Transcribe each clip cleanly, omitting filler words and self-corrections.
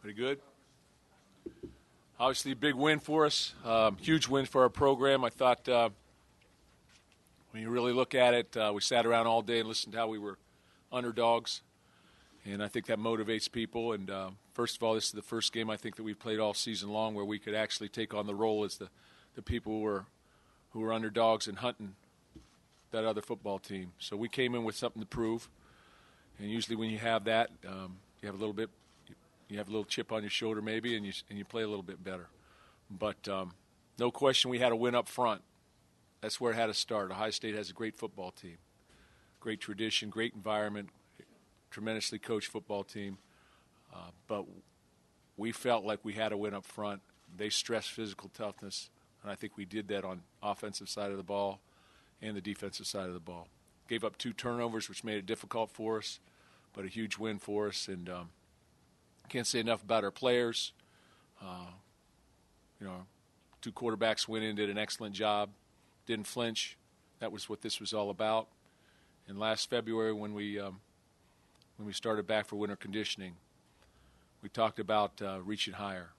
Pretty good. Obviously, a big win for us. Huge win for our program. I thought when you really look at it, we sat around all day and listened to how we were underdogs. And I think that motivates people. And first of all, this is the first game I think that we've played all season long where we could actually take on the role as the people who were underdogs and hunting that other football team. So we came in with something to prove. And usually when you have that, you have a little chip on your shoulder maybe, and you play a little bit better. But no question we had a win up front. That's where it had to start. Ohio State has a great football team, great tradition, great environment, tremendously coached football team. But we felt like we had a win up front. They stressed physical toughness, and I think we did that on offensive side of the ball and the defensive side of the ball. Gave up 2 turnovers, which made it difficult for us, but a huge win for us. And can't say enough about our players. 2 quarterbacks went in, did an excellent job, didn't flinch. That was what this was all about. And last February when we started back for winter conditioning, we talked about reaching higher.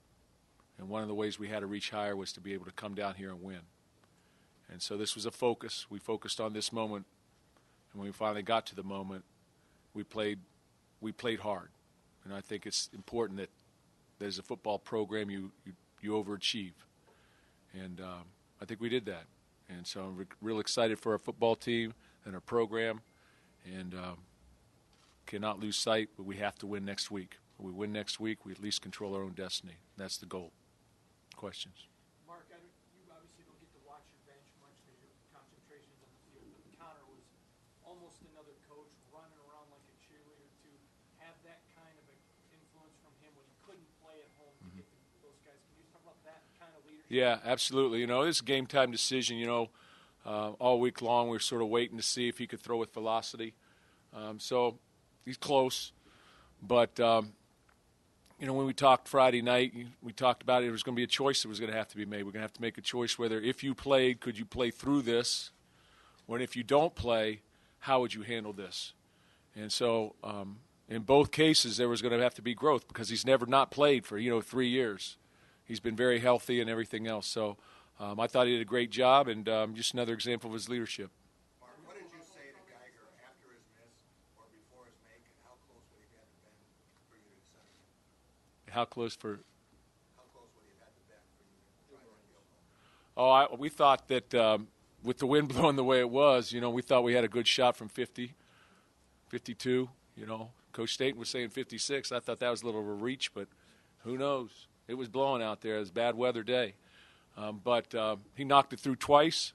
And one of the ways we had to reach higher was to be able to come down here and win. And so this was a focus. We focused on this moment. And when we finally got to the moment, we played hard. And I think it's important that as a football program you overachieve. And I think we did that. And so I'm real excited for our football team and our program. And cannot lose sight, but we have to win next week. If we win next week, we at least control our own destiny. That's the goal. Questions? Mark, you obviously don't get to watch your bench much because your concentration's on the field, but Connor was almost another coach running around like a cheerleader. To have that kind of an influence from him when he couldn't play at home to get those guys. Can you talk about that kind of leadership? Yeah, absolutely. This is a game-time decision. All week long we were sort of waiting to see if he could throw with velocity. So he's close. But, when we talked Friday night, we talked about it was going to be a choice that was going to have to be made. We're going to have to make a choice whether if you played, could you play through this? Or if you don't play, how would you handle this? And so in both cases there was going to have to be growth because he's never not played for, 3 years. He's been very healthy and everything else. So I thought he did a great job, and just another example of his leadership. Mark, what did you say to Geiger after his miss or before his make, and how close would he have had to been for you to send him? How close would he have had to been for you to try that field goal? We thought that with the wind blowing the way it was, we thought we had a good shot from 50, 52. Coach Staten was saying 56. I thought that was a little of a reach, but who knows? It was blowing out there. It was a bad weather day. But he knocked it through twice,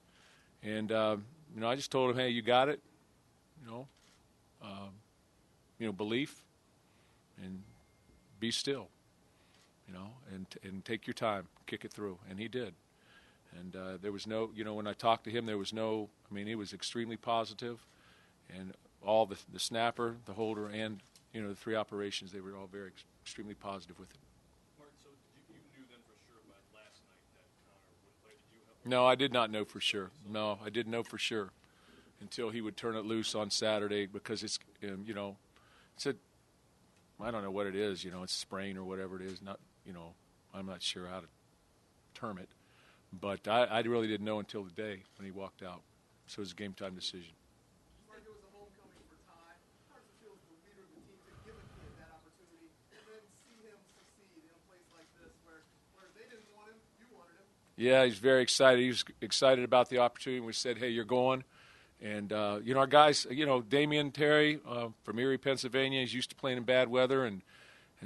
and I just told him, hey, you got it. Belief, and be still. And take your time, kick it through, and he did. And there was no, when I talked to him, there was no. He was extremely positive, and all the snapper, the holder, and the 3 operations, they were all very extremely positive with it. No, I did not know for sure. No, I didn't know for sure until he would turn it loose on Saturday because it's I don't know what it is. It's sprain or whatever it is. Not, I'm not sure how to term it. But I really didn't know until the day when he walked out. So it was a game-time decision. Like it was a homecoming for Ty. How does it feel as the leader of the team to give a kid that opportunity and then see him succeed in a place like this where they didn't want him, you wanted him? Yeah, he's very excited. He was excited about the opportunity. We said, hey, you're going. And, our guys, Damian Terry from Erie, Pennsylvania, he's used to playing in bad weather, and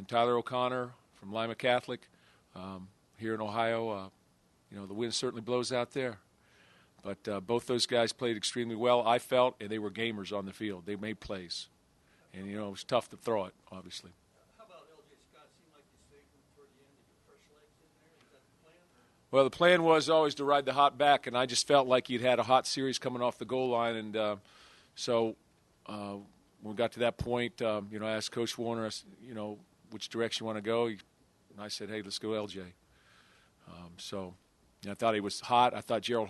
Tyler O'Connor from Lima Catholic here in Ohio. The wind certainly blows out there. But both those guys played extremely well, I felt, and they were gamers on the field. They made plays. And, it was tough to throw it, obviously. How about L.J. Scott? Seemed like you saved him toward the end to get fresh legs in there. Is that the plan? Well, the plan was always to ride the hot back, and I just felt like he'd had a hot series coming off the goal line. And so when we got to that point, I asked Coach Warner, which direction you want to go. And I said, hey, let's go L.J. I thought he was hot. I thought Gerald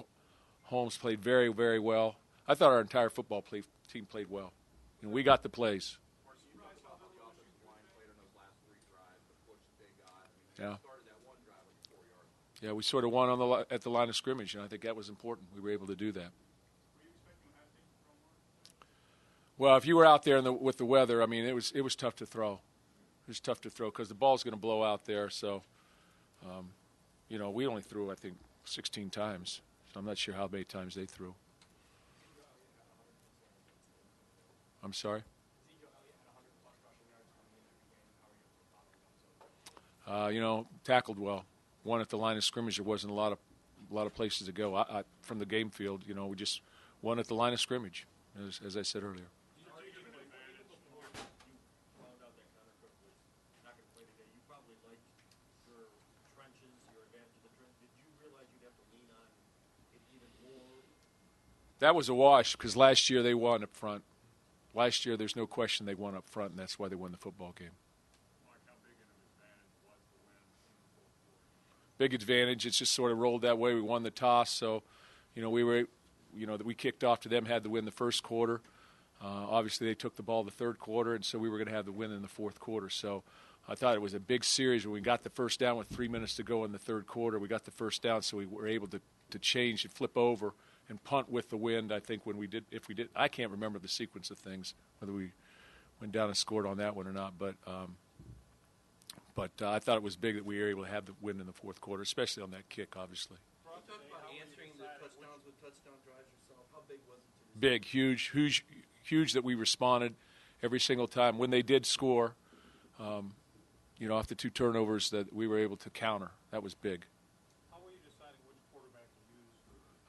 Holmes played very, very well. I thought our entire football team played well. And we got the plays. You guys how the offensive line played on those last 3 drives, the push thing, Yeah. started that one drive with 4 yards. Yeah, we sort of won at the line of scrimmage, and I think that was important. We were able to do that. Were you expecting Ohio State to throw more? Well, if you were out there with the weather, I mean, it was tough to throw. It was tough to throw because the ball's going to blow out there. So, we only threw, I think, 16 times. So I'm not sure how many times they threw. I'm sorry? Tackled well. One at the line of scrimmage. There wasn't a lot of places to go. From the game field, we just won at the line of scrimmage, as I said earlier. That was a wash because last year they won up front. Last year, there's no question they won up front, and that's why they won the football game. Mark, how big an advantage was the win in the fourth quarter? Big advantage. It's just sort of rolled that way. We won the toss, so we kicked off to them, had the win the first quarter. Obviously, they took the ball the third quarter, and so we were going to have the win in the fourth quarter. So I thought it was a big series. When we got the first down with 3 minutes to go in the third quarter, we got the first down, so we were able to change and flip over and punt with the wind. I think if we did, I can't remember the sequence of things, whether we went down and scored on that one or not. But I thought it was big that we were able to have the win in the fourth quarter, especially on that kick, obviously. You talked about answering the touchdowns with touchdown drives yourself. How big was it to Big, huge that we responded every single time. When they did score, off the 2 turnovers that we were able to counter, that was big. How were you deciding which quarterback to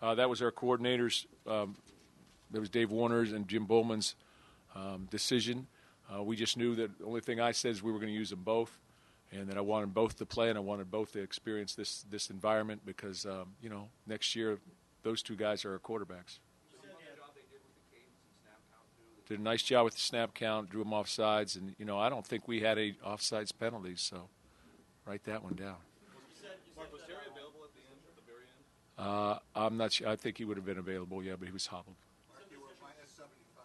use? That was our coordinators. That was Dave Warner's and Jim Bowman's decision. We just knew that the only thing I said is we were going to use them both, and that I wanted both to play and I wanted both to experience this environment because, next year those 2 guys are our quarterbacks. Did a nice job with the snap count, drew them off sides, and, I don't think we had any offsides penalties, so write that one down. Mark, was Terry available at the end, at the very end? I'm not sure. I think he would have been available, yeah, but he was hobbled. Mark, you were minus 75,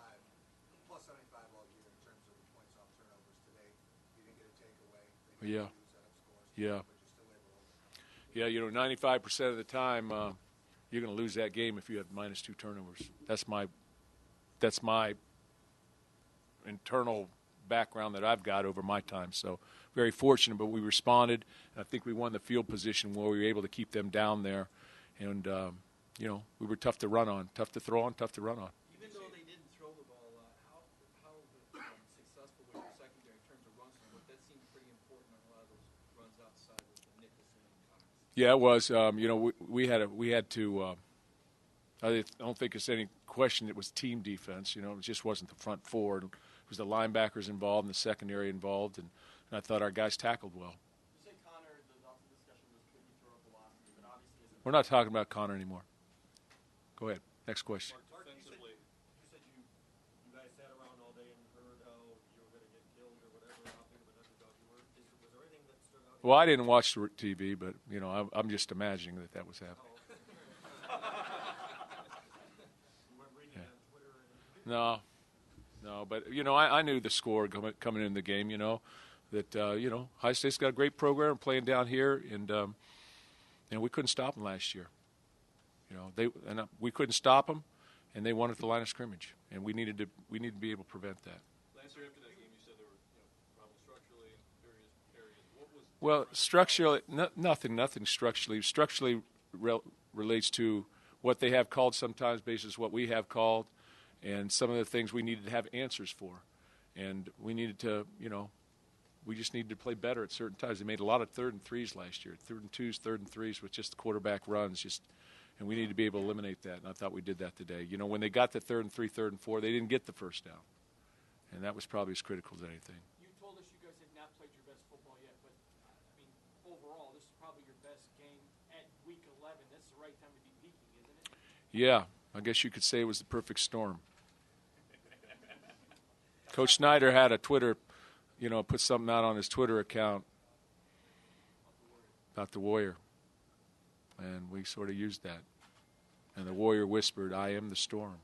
plus 75 all year in terms of points off turnovers today. You didn't get a takeaway. Yeah. Yeah. But you're still able to overcome. Yeah, 95% of the time you're going to lose that game if you have minus 2 turnovers. That's my internal background that I've got over my time. So very fortunate, but we responded. And I think we won the field position where we were able to keep them down there. And, we were tough to run on, tough to throw on, tough to run on. Even though they didn't throw the ball, how successful was your secondary in terms of runs? That seemed pretty important on a lot of those runs outside with the Nicholson and Cox. Yeah, it was. We had to. I don't think it's any question it was team defense. It just wasn't the front 4. It was the linebackers involved and the secondary involved, and I thought our guys tackled well. You said Connor, the discussion was could you throw up velocity, but obviously We're not talking about Connor anymore. Go ahead. Next question. Defensively, you said you guys sat around all day and heard how you were going to get killed or whatever, how big of an underdog you were. Was there anything that stood out? Well, I didn't watch the TV, but, I'm just imagining that was happening. You weren't reading it on Twitter or anything? No, but I knew the score coming in the game. That Ohio State's got a great program playing down here, and we couldn't stop them last year. We couldn't stop them, and they won at the line of scrimmage, and we needed to be able to prevent that. Last year after that game, you said there were problems structurally in various areas. What was Structurally, nothing structurally. Structurally relates to what they have called sometimes basis what we have called, and some of the things we needed to have answers for. And we needed to, we just needed to play better at certain times. They made a lot of 3rd and 3s last year, 3rd and 2s, 3rd and 3s with just the quarterback runs, and we needed to be able to eliminate that, and I thought we did that today. When they got the 3rd and 3, 3rd and 4, they didn't get the first down, and that was probably as critical as anything. you told us you guys had not played your best football yet, but overall, this is probably your best game at week 11. That's the right time to be peaking, isn't it? Yeah, I guess you could say it was the perfect storm. Coach Snyder had a Twitter, put something out on his Twitter account about the Warrior, and we sort of used that. And the Warrior whispered, "I am the storm."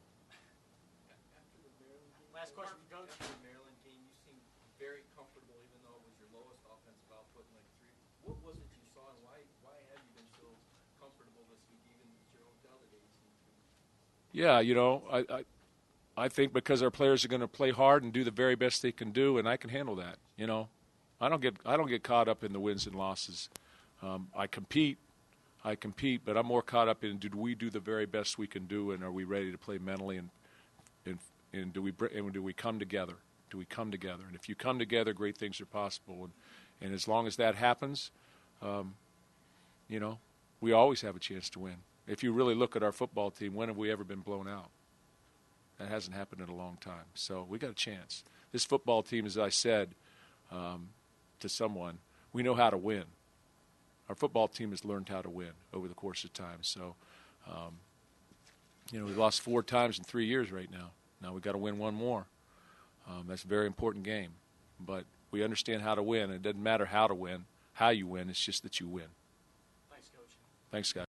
Last question for Coach. After the Maryland game, you seemed very comfortable, even though it was your lowest offensive output in like 3. What was Yeah, I think because our players are going to play hard and do the very best they can do, and I can handle that. I don't get caught up in the wins and losses. I compete, but I'm more caught up in do we do the very best we can do, and are we ready to play mentally, and do we come together? Do we come together? And if you come together, great things are possible. And as long as that happens, we always have a chance to win. If you really look at our football team, when have we ever been blown out? That hasn't happened in a long time. So we got a chance. This football team, as I said to someone, we know how to win. Our football team has learned how to win over the course of time. So, we lost 4 times in 3 years right now. Now we've got to win one more. That's a very important game. But we understand how to win. It doesn't matter how to win, how you win. It's just that you win. Thanks, Coach. Thanks, guys.